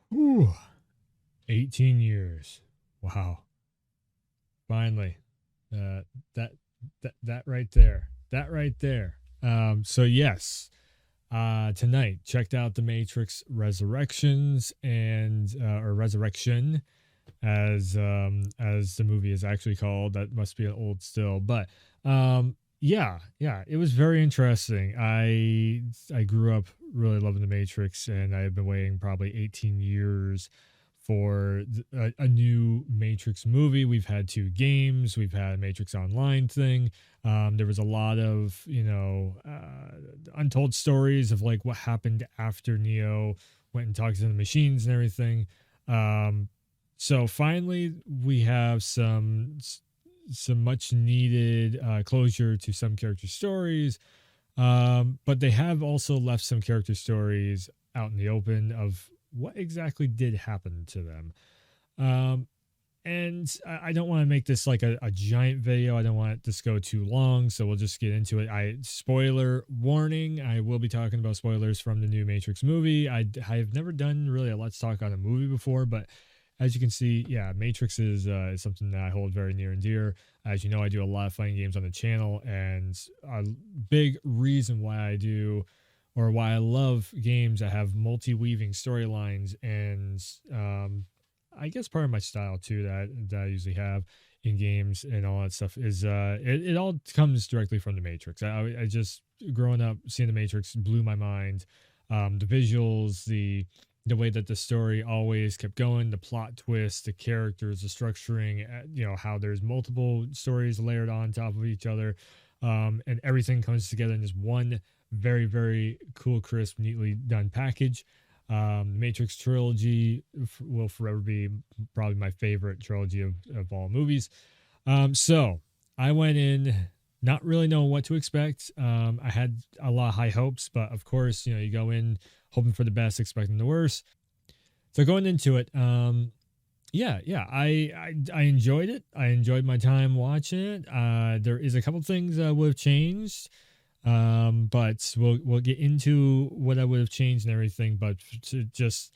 Whew, 18 years. Wow. Finally. Uh, that that right there. That right there. So yes, tonight checked out The Matrix Resurrections and or Resurrection as the movie is actually called. That must be an old still, but yeah, it was very interesting. I grew up really loving The Matrix, and I have been waiting probably 18 years for a new Matrix movie. We've had two games. We've had a Matrix Online thing. There was a lot of untold stories of like what happened after Neo went and talked to the machines and everything. Um, so finally, we have some much needed closure to some character stories, but they have also left some character stories out in the open of what exactly did happen to them. Um, and I don't want to make this like a giant video. I don't want this to go too long, so we'll just get into it. Spoiler warning: I will be talking about spoilers from the new Matrix movie. I've never done really a Let's Talk on a movie before, but as you can see, yeah, Matrix is something that I hold very near and dear. As you know, I do a lot of fighting games on the channel, and a big reason why I do or why I love games that have multi-weaving storylines and I guess part of my style too that I usually have in games and all that stuff is it all comes directly from the Matrix. I just growing up seeing the Matrix blew my mind. The visuals, the way that the story always kept going, the plot twists, the characters, the structuring, how there's multiple stories layered on top of each other, and everything comes together in this one very very cool, crisp, neatly done package. The Matrix trilogy will forever be probably my favorite trilogy of all movies. So I went in not really knowing what to expect. I had a lot of high hopes, but of course, you go in hoping for the best, expecting the worst. So going into it, I enjoyed it. I enjoyed my time watching it. There is a couple things I would have changed, but we'll get into what I would have changed and everything. But to just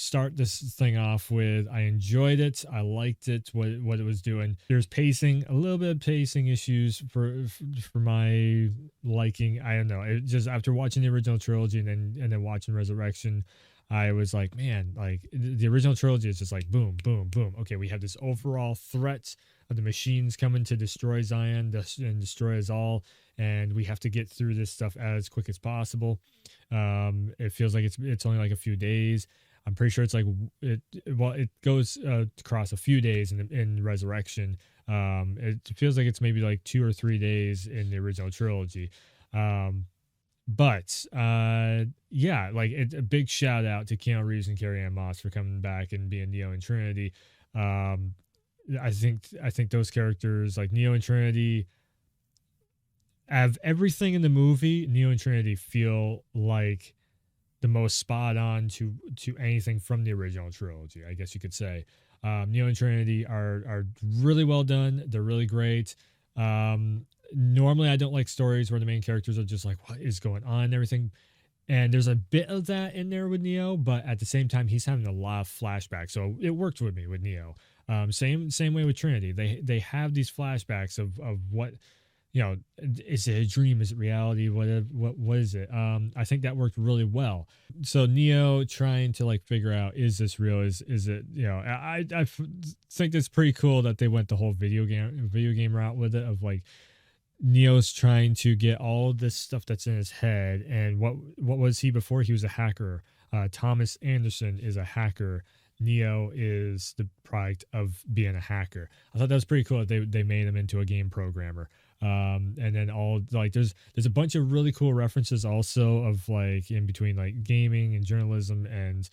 start this thing off with, I enjoyed it. I liked it. What it was doing. There's pacing, a little bit of pacing issues for my liking. I don't know. It just after watching the original trilogy and then watching Resurrection, I was like, man, like the original trilogy is just like boom, boom, boom. Okay, we have this overall threat of the machines coming to destroy Zion and destroy us all, and we have to get through this stuff as quick as possible. It feels like it's only like a few days. I'm pretty sure it's like it goes across a few days in Resurrection. It feels like it's maybe like 2 or 3 days in the original trilogy. Um, but yeah, like a big shout out to Keanu Reeves and Carrie Ann Moss for coming back and being Neo and Trinity. Um, I think those characters like Neo and Trinity have everything in the movie. Neo and Trinity feel like the most spot on to anything from the original trilogy, I guess you could say. Neo and Trinity are really well done. They're really great. Normally, I don't like stories where the main characters are just like, what is going on and everything. And there's a bit of that in there with Neo, but at the same time, he's having a lot of flashbacks, so it worked with me with Neo. Same way with Trinity. They have these flashbacks of what is it a dream? Is it reality? What is it? I think that worked really well. So Neo trying to like figure out, is this real? Is it, think it's pretty cool that they went the whole video game route with it, of like Neo's trying to get all of this stuff that's in his head. And what was he before? He was a hacker. Thomas Anderson is a hacker. Neo is the product of being a hacker. I thought that was pretty cool that they made him into a game programmer. And then all like there's a bunch of really cool references also of like in between like gaming and journalism, and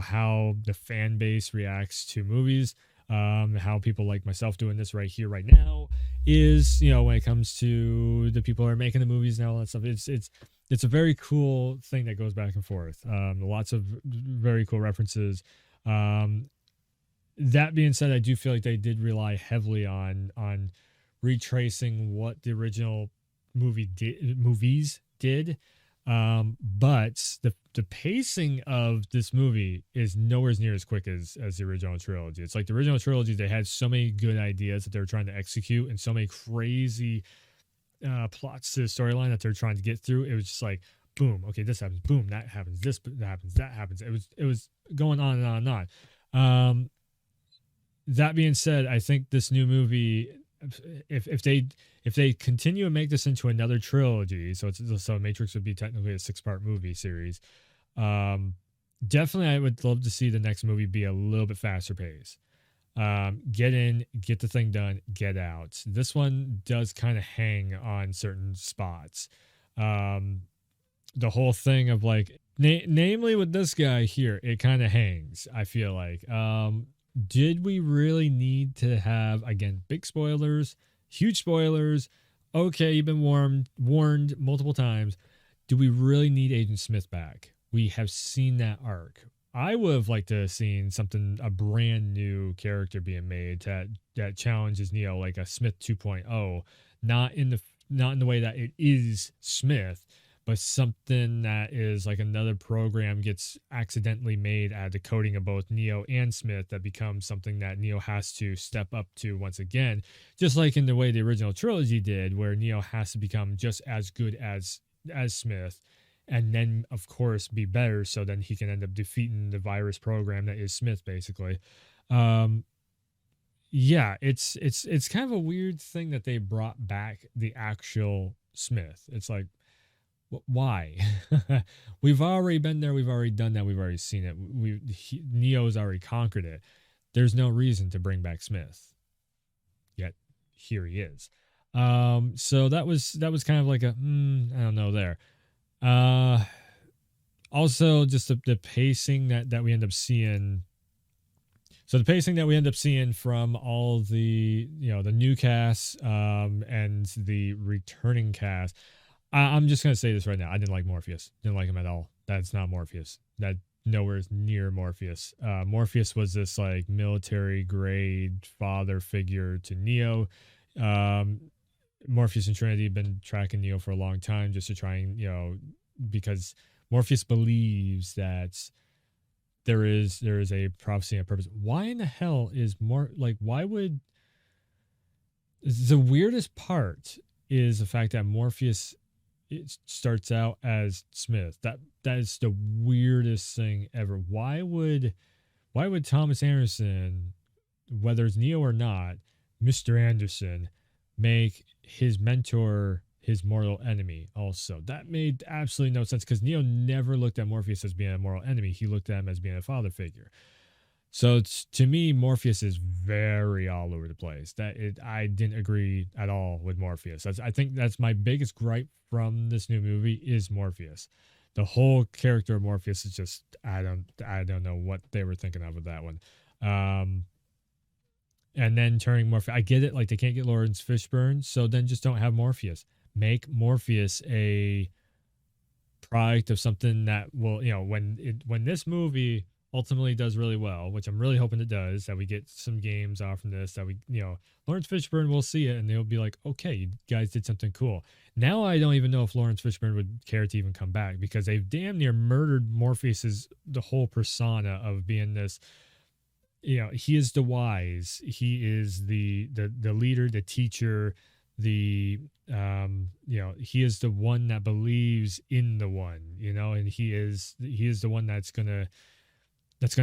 how the fan base reacts to movies. How people like myself doing this right here right now is, when it comes to the people who are making the movies and all that stuff. It's a very cool thing that goes back and forth. Lots of very cool references. um that being said, I do feel like they did rely heavily on retracing what the original movies did. But the pacing of this movie is nowhere near as quick as the original trilogy. It's like the original trilogy, they had so many good ideas that they were trying to execute, and so many crazy plots to the storyline that they're trying to get through. It was just like, boom, okay, this happens, boom, that happens, this happens, that happens. It was going on and on and on. That being said, I think this new movie, if they continue and make this into another trilogy, so Matrix would be technically a 6-part movie series. Definitely, I would love to see the next movie be a little bit faster pace. Get in, get the thing done, get out. This one does kind of hang on certain spots. The whole thing of like, namely with this guy here, it kind of hangs. I feel like, did we really need to have, again, big spoilers, huge spoilers? Okay, you've been warned multiple times. Do we really need Agent Smith back? We have seen that arc. I would have liked to have seen a brand new character being made that challenges Neo, like a Smith 2.0, not in the way that it is Smith, but something that is like another program gets accidentally made out of the coding of both Neo and Smith that becomes something that Neo has to step up to once again, just like in the way the original trilogy did, where Neo has to become just as good as Smith, and then of course be better, so then he can end up defeating the virus program that is Smith, basically. Yeah, it's kind of a weird thing that they brought back the actual Smith. It's like, why? We've already been there, we've already done that, we've already seen it. Neo's already conquered it. There's no reason to bring back Smith, yet here he is. So that was kind of like a I don't know there. Also just the pacing that we end up seeing. So the pacing that we end up seeing from all the the new cast and the returning cast. I'm just gonna say this right now. I didn't like Morpheus. Didn't like him at all. That's not Morpheus. That nowhere near Morpheus. Morpheus was this like military grade father figure to Neo. Morpheus and Trinity have been tracking Neo for a long time just to try and because Morpheus believes that there is a prophecy and a purpose. Why in the hell is why would the weirdest part is the fact that Morpheus, it starts out as Smith. That is the weirdest thing ever. Why would Thomas Anderson, whether it's Neo or not, Mr. Anderson, make his mentor his mortal enemy also? That made absolutely no sense, because Neo never looked at Morpheus as being a mortal enemy. He looked at him as being a father figure. So to me, Morpheus is very all over the place. I didn't agree at all with Morpheus. I think that's my biggest gripe from this new movie is Morpheus. The whole character of Morpheus is just, I don't know what they were thinking of with that one. And then turning Morpheus, I get it, like they can't get Lawrence Fishburne, so then just don't have Morpheus. Make Morpheus a product of something that will, when this movie ultimately does really well, which I'm really hoping it does, that we get some games off from this, that we, Lawrence Fishburne will see it and they'll be like, okay, you guys did something cool. Now I don't even know if Lawrence Fishburne would care to even come back, because they've damn near murdered Morpheus's the whole persona of being this, he is the wise, he is the leader, the teacher, the he is the one that believes in the one, and he is the one that's gonna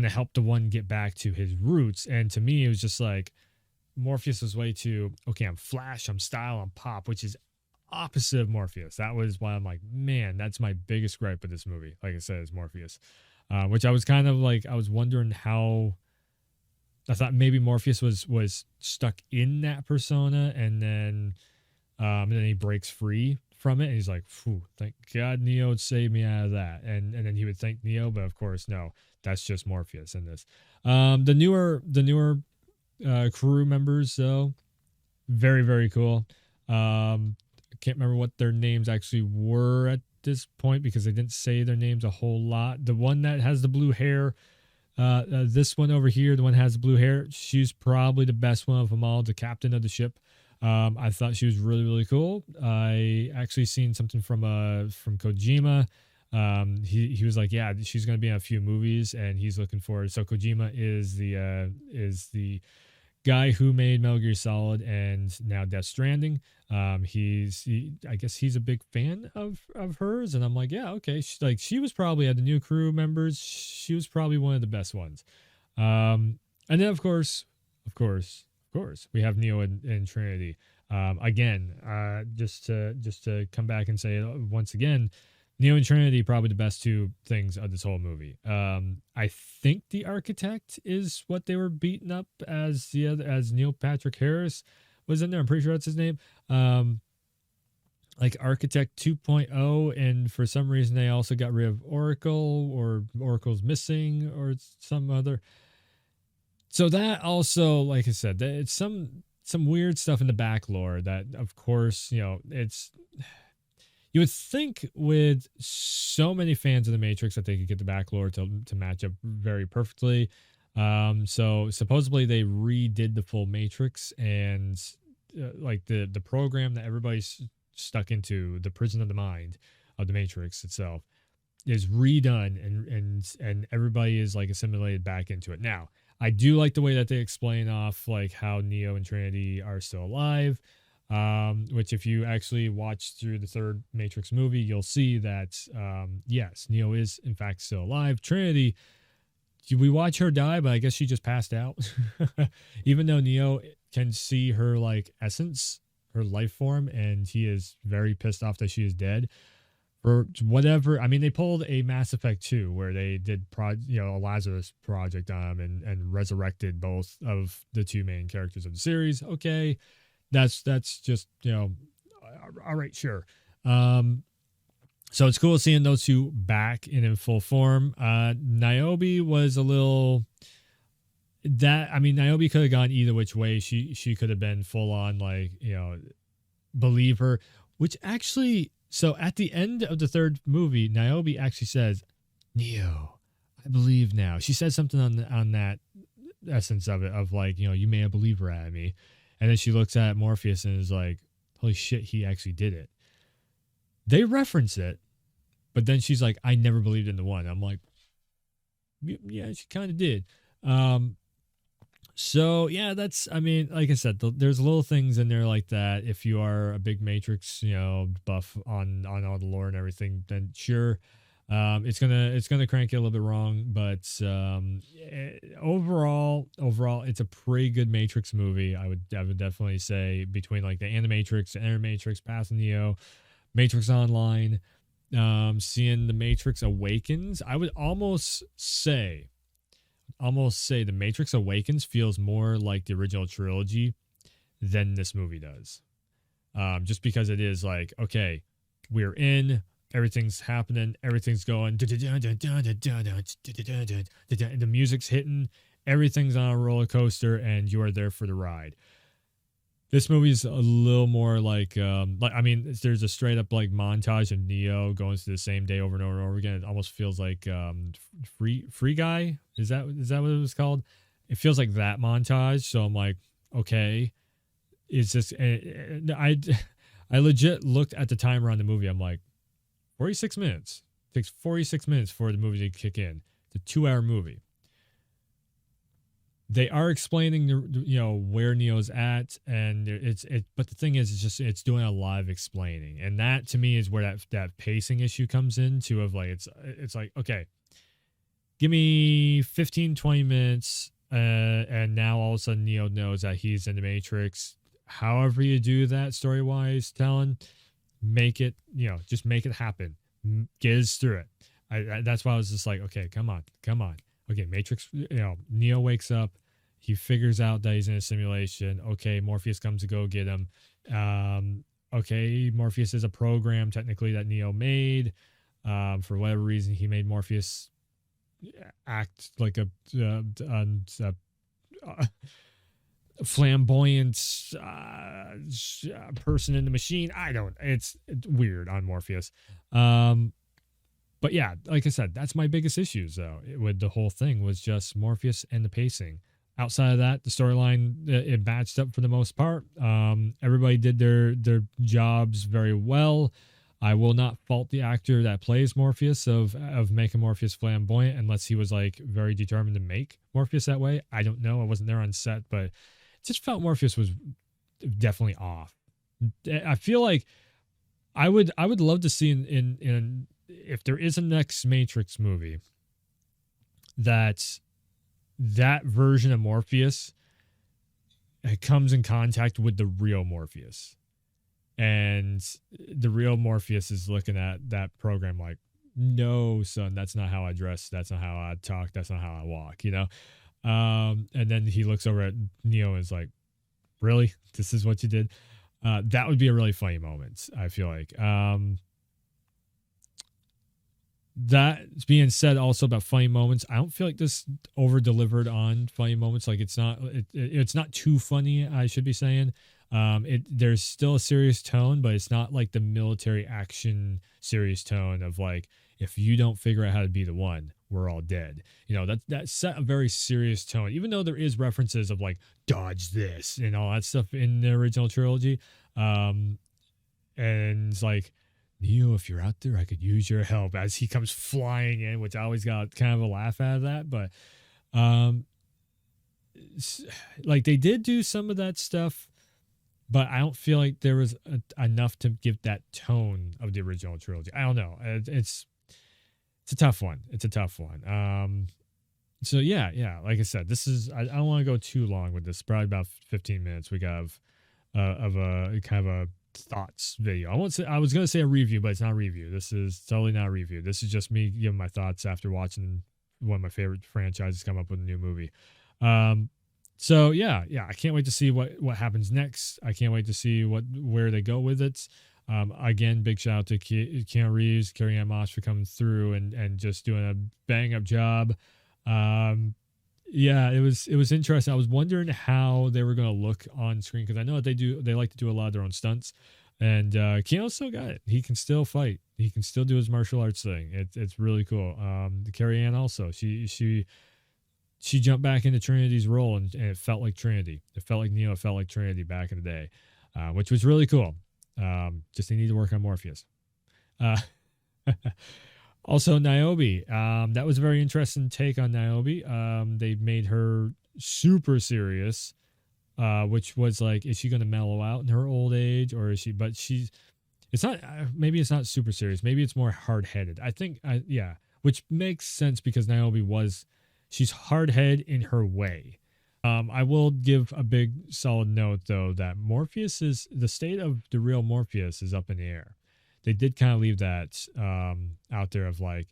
help the one get back to his roots. And to me, it was just like Morpheus was way too, okay, I'm flash, I'm style, I'm pop, which is opposite of Morpheus. That was why I'm like, man, that's my biggest gripe with this movie. Like I said, is Morpheus, which I was kind of like, I was wondering how, I thought maybe Morpheus was stuck in that persona, and then he breaks free from it, and he's like, "Phew, thank God Neo saved me out of that." And then he would thank Neo, but of course, no, that's just Morpheus in this. The newer crew members, though, very, very cool. I can't remember what their names actually were at this point, because they didn't say their names a whole lot. The one that has the blue hair, this one over here, the one that has the blue hair, she's probably the best one of them all, the captain of the ship. I thought she was really, really cool. I actually seen something from Kojima. He was like, yeah, she's gonna be in a few movies, and he's looking forward. So Kojima is the guy who made Metal Gear Solid and now Death Stranding. I guess he's a big fan of hers, and I'm like, yeah, okay. She was probably at the new crew members. She was probably one of the best ones. And then of course, we have Neo and Trinity. Again, just to come back and say it once again, Neo and Trinity probably the best two things of this whole movie. I think the Architect is what they were beaten up as as Neil Patrick Harris was in there. I'm pretty sure that's his name. Like Architect 2.0, and for some reason they also got rid of Oracle, or Oracle's missing, or some other. So that also, like I said, it's some weird stuff in the back lore that, of course, it's, you would think with so many fans of the Matrix that they could get the back lore to match up very perfectly. So supposedly they redid the full Matrix, and like the program that everybody's stuck into, the prison of the mind of the Matrix itself, is redone, and everybody is like assimilated back into it. Now, I do like the way that they explain off like how Neo and Trinity are still alive. Which if you actually watch through the third Matrix movie, you'll see that yes, Neo is in fact still alive. Trinity, we watch her die, but I guess she just passed out. Even though Neo can see her like essence, her life form, and he is very pissed off that she is dead. For whatever, I mean, they pulled a Mass Effect 2 where they did a Lazarus project on him, and resurrected both of the two main characters of the series. Okay, that's just all right, sure. So it's cool seeing those two back in full form. Niobe was a little, that, I mean, Niobe could have gone either which way. She could have been full on like, believe her, which actually, so at the end of the third movie, Niobe actually says, Neo, I believe now. She says something on that essence of it, of like, you may have believed her at me. And then she looks at Morpheus and is like, holy shit, he actually did it. They reference it, but then she's like, I never believed in the one. I'm like, yeah, she kind of did. So yeah, that's, I mean, like I said, there's little things in there like that. If you are a big Matrix, buff on all the lore and everything, then sure, it's gonna crank you a little bit wrong. But overall, it's a pretty good Matrix movie. I would definitely say, between like the Animatrix, Animatrix, Path of Neo, Matrix Online, seeing the Matrix Awakens, I would almost say the Matrix Awakens feels more like the original trilogy than this movie does. Just because it is like, okay, we're in, everything's happening, everything's going, the music's hitting, everything's on a roller coaster, and you are there for the ride. This movie is a little more like I mean, there's a straight up like montage of Neo going through the same day over and over and over again. It almost feels like Free Guy. Is that what it was called? It feels like that montage. So I'm like, okay, is this? I legit looked at the timer on the movie. I'm like, 46 minutes. It takes 46 minutes for the movie to kick in. It's a 2-hour movie. They are explaining where Neo's at, and but the thing is, it's doing a lot of explaining, and that to me is where that pacing issue comes in too, of like, it's like, okay, give me 15-20 minutes, and now all of a sudden Neo knows that he's in the Matrix. However you do that story wise telling, make it, just make it happen, get us through it. That's why I was just like, okay, come on. Okay, Matrix, Neo wakes up. He figures out that he's in a simulation. Okay, Morpheus comes to go get him. Okay, Morpheus is a program technically that Neo made. For whatever reason, he made Morpheus act like a flamboyant person in the machine. It's weird on Morpheus. But yeah, like I said, that's my biggest issues though with the whole thing, was just Morpheus and the pacing. outside of that, the storyline it matched up for the most part. Everybody did their jobs very well. I will not fault the actor that plays Morpheus of making Morpheus flamboyant unless he was like very determined to make Morpheus that way. I don't know. I wasn't there on set, but it just felt Morpheus was definitely off. I feel like I would love to see in if there is a next Matrix movie that version of Morpheus comes in contact with the real Morpheus, and the real Morpheus is looking at that program like, no, son, that's not how I dress, that's not how I talk, that's not how I walk, you know. And then he looks over at Neo and is like, really, this is what you did? That would be a really funny moment, I feel like. That being said, also about funny moments, I don't feel like this over delivered on funny moments. Like it's not too funny, I should be saying. There's still a serious tone, but it's not like the military action serious tone of like, if you don't figure out how to be the one, we're all dead. You know, that set a very serious tone, even though there is references of like dodge this and all that stuff in the original trilogy. And it's like, Neo, if you're out there, I could use your help, as he comes flying in, which I always got kind of a laugh out of that. But like they did do some of that stuff, but I don't feel like there was enough to give that tone of the original trilogy. I don't know. It's a tough one. It's a tough one. So yeah. Like I said, this is, I don't want to go too long with this. Probably about 15 minutes. We got of a kind of a thoughts video. I was going to say a review, but it's not a review. This is totally not a review. This is just me giving my thoughts after watching one of my favorite franchises come up with a new movie. So yeah, I can't wait to see what happens next. I can't wait to see where they go with it. Again, big shout out to Keanu Reeves, Carrie-Anne Moss for coming through and just doing a bang up job. Yeah, it was interesting. I was wondering how they were going to look on screen, because I know that they like to do a lot of their own stunts, and Keanu still got it. He can still fight. He can still do his martial arts thing. It's really cool. Carrie-Anne also, she jumped back into Trinity's role, and it felt like Trinity. It felt like Neo. It felt like Trinity back in the day, which was really cool. Just they need to work on Morpheus. Also, Niobe. That was a very interesting take on Niobe. They made her super serious, which was like, is she going to mellow out in her old age, or is she? But it's not. Maybe it's not super serious. Maybe it's more hard headed. I think. Yeah, which makes sense because Niobe she's hard headed in her way. I will give a big solid note though that the state of the real Morpheus is up in the air. They did kind of leave that out there of like,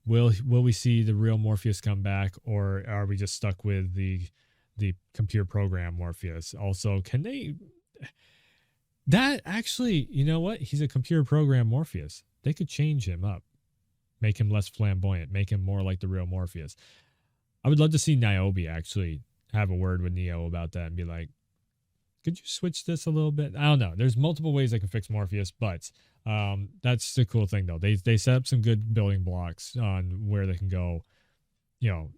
will we see the real Morpheus come back, or are we just stuck with the computer program Morpheus? Also, can they that actually, you know what? He's a computer program Morpheus. They could change him up, make him less flamboyant, make him more like the real Morpheus. I would love to see Niobe actually have a word with Neo about that and be like, could you switch this a little bit? I don't know. There's multiple ways they can fix Morpheus, but that's the cool thing though. They set up some good building blocks on where they can go, you know.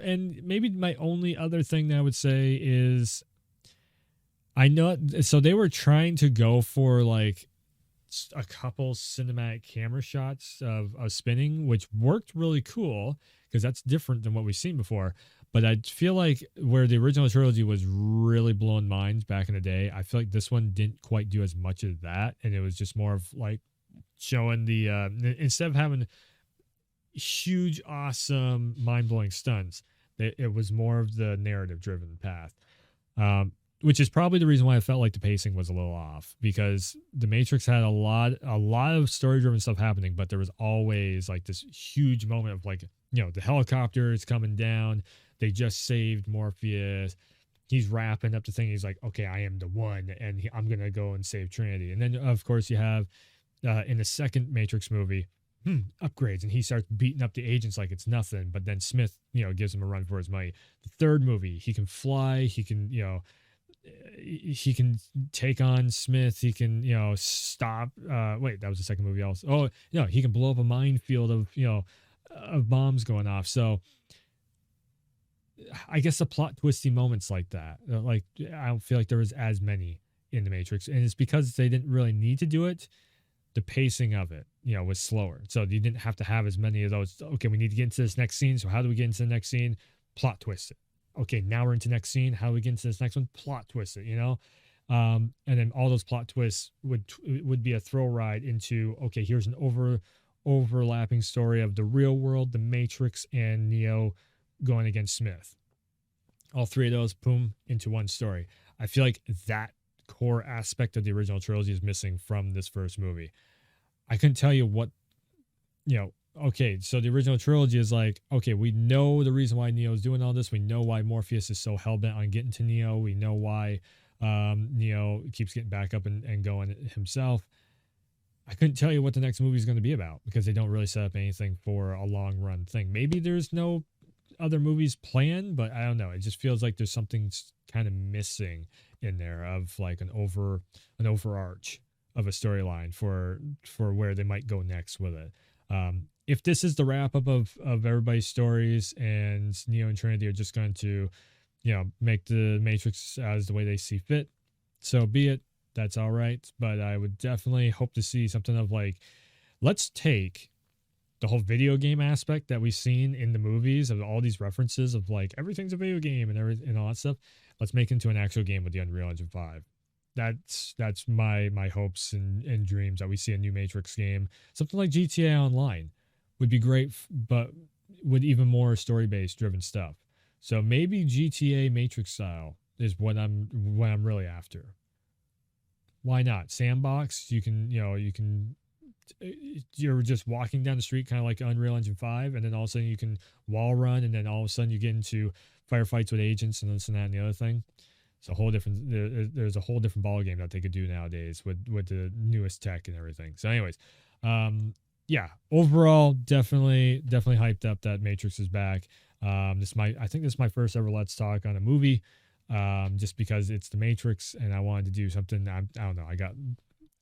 And maybe my only other thing that I would say is, I know, so they were trying to go for like a couple cinematic camera shots of spinning, which worked really cool because that's different than what we've seen before. But I feel like where the original trilogy was really blowing minds back in the day, I feel like this one didn't quite do as much of that. And it was just more of like showing the, instead of having huge, awesome, mind-blowing stunts, it was more of the narrative-driven path. Which is probably the reason why I felt like the pacing was a little off, because The Matrix had a lot of story-driven stuff happening, but there was always like this huge moment of like, you know, the helicopter is coming down. They just saved Morpheus. He's wrapping up the thing. He's like, okay, I am the one, and I'm going to go and save Trinity. And then, of course, you have in the second Matrix movie, upgrades, and he starts beating up the agents like it's nothing. But then Smith, you know, gives him a run for his money. The third movie, he can fly. He can, you know, he can take on Smith. He can, you know, stop. Wait, that was the second movie also. Oh, no, he can blow up a minefield of, you know, of bombs going off. So I guess the plot twisty moments like that. Like I don't feel like there was as many in the Matrix, and it's because they didn't really need to do it. The pacing of it, was slower, so you didn't have to have as many of those. Okay, we need to get into this next scene. So how do we get into the next scene? Plot twist it. Okay, now we're into next scene. How do we get into this next one? Plot twist it. And then all those plot twists would be a thrill ride into, okay, here's an overlapping story of the real world, the Matrix, and Neo going against Smith. All three of those, boom, into one story. I feel like that core aspect of the original trilogy is missing from this first movie. I couldn't tell you what, okay, so the original trilogy is like, okay, we know the reason why Neo is doing all this. We know why Morpheus is so hell-bent on getting to Neo. We know why Neo keeps getting back up and going himself. I couldn't tell you what the next movie is going to be about because they don't really set up anything for a long run thing. Maybe there's no other movies planned, but I don't know. It just feels like there's something kind of missing in there of like an overarch of a storyline for where they might go next with it. If this is the wrap up of everybody's stories and Neo and Trinity are just going to, make the Matrix as the way they see fit, so be it. That's all right. But I would definitely hope to see something of like, let's take the whole video game aspect that we've seen in the movies of all these references of like everything's a video game and everything and all that stuff. Let's make it into an actual game with the Unreal Engine 5. That's my hopes and dreams that we see a new Matrix game. Something like GTA Online would be great, but with even more story-based driven stuff. So maybe GTA Matrix style is what I'm really after. Why not? Sandbox, you're just walking down the street kind of like Unreal Engine 5, and then all of a sudden you can wall run, and then all of a sudden you get into firefights with agents and this and that and the other thing. It's a whole different there's a whole different ball game that they could do nowadays with the newest tech and everything. So anyways, yeah, overall definitely hyped up that Matrix is back. I think this is my first ever Let's Talk on a movie, just because it's the Matrix and I wanted to do something. I don't know, I got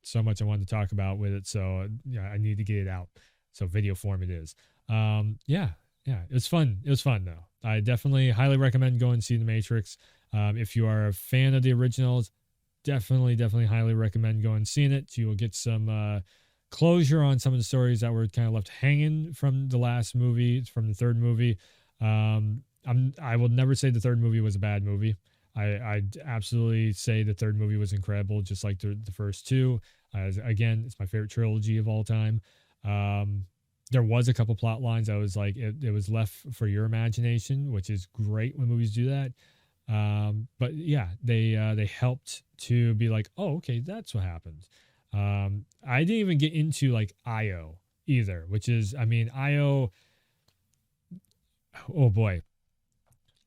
so much I wanted to talk about with it, so I need to get it out. So video form it is. Yeah, it was fun. It was fun though. I definitely highly recommend going and see the Matrix. If you are a fan of the originals, definitely highly recommend going and seeing it. You will get some closure on some of the stories that were kind of left hanging from the last movie, from the third movie. I will never say the third movie was a bad movie. I'd absolutely say the third movie was incredible, just like the first two. Again, it's my favorite trilogy of all time. There was a couple plot lines I was like, it was left for your imagination, which is great when movies do that. But yeah, they helped to be like, oh, okay, that's what happened. I didn't even get into like Io either, which is, I mean, Io, oh boy.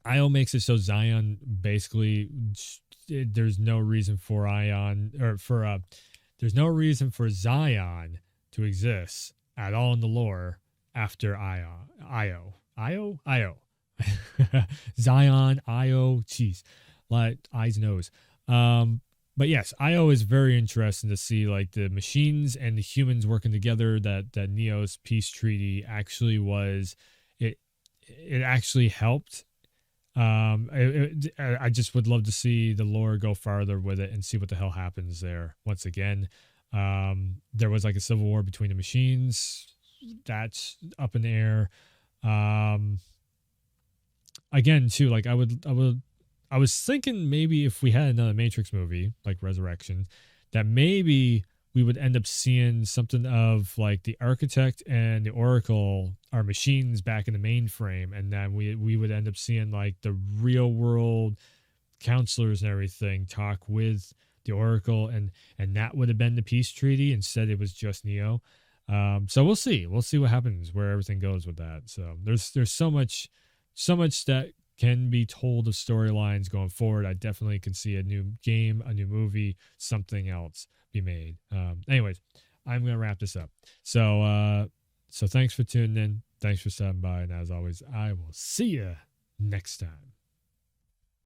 Io makes it so Zion basically, there's no reason for there's no reason for Zion to exist at all in the lore after Io. Zion, Io, jeez, like eyes, nose. But yes, Io is very interesting to see like the machines and the humans working together. That Neo's peace treaty actually was. It actually helped. I just would love to see the lore go farther with it and see what the hell happens there once again. There was like a civil war between the machines. That's up in the air. Again, too, like I was thinking maybe if we had another Matrix movie like Resurrection, that maybe we would end up seeing something of like the Architect and the Oracle are machines back in the mainframe, and then we would end up seeing like the real world counselors and everything talk with the Oracle, and that would have been the peace treaty. Instead, it was just Neo. So we'll see what happens, where everything goes with that. So there's so much that can be told of storylines going forward. I definitely can see a new game, a new movie, something else be made. Anyways, I'm going to wrap this up. So thanks for tuning in. Thanks for stopping by. And as always, I will see you next time.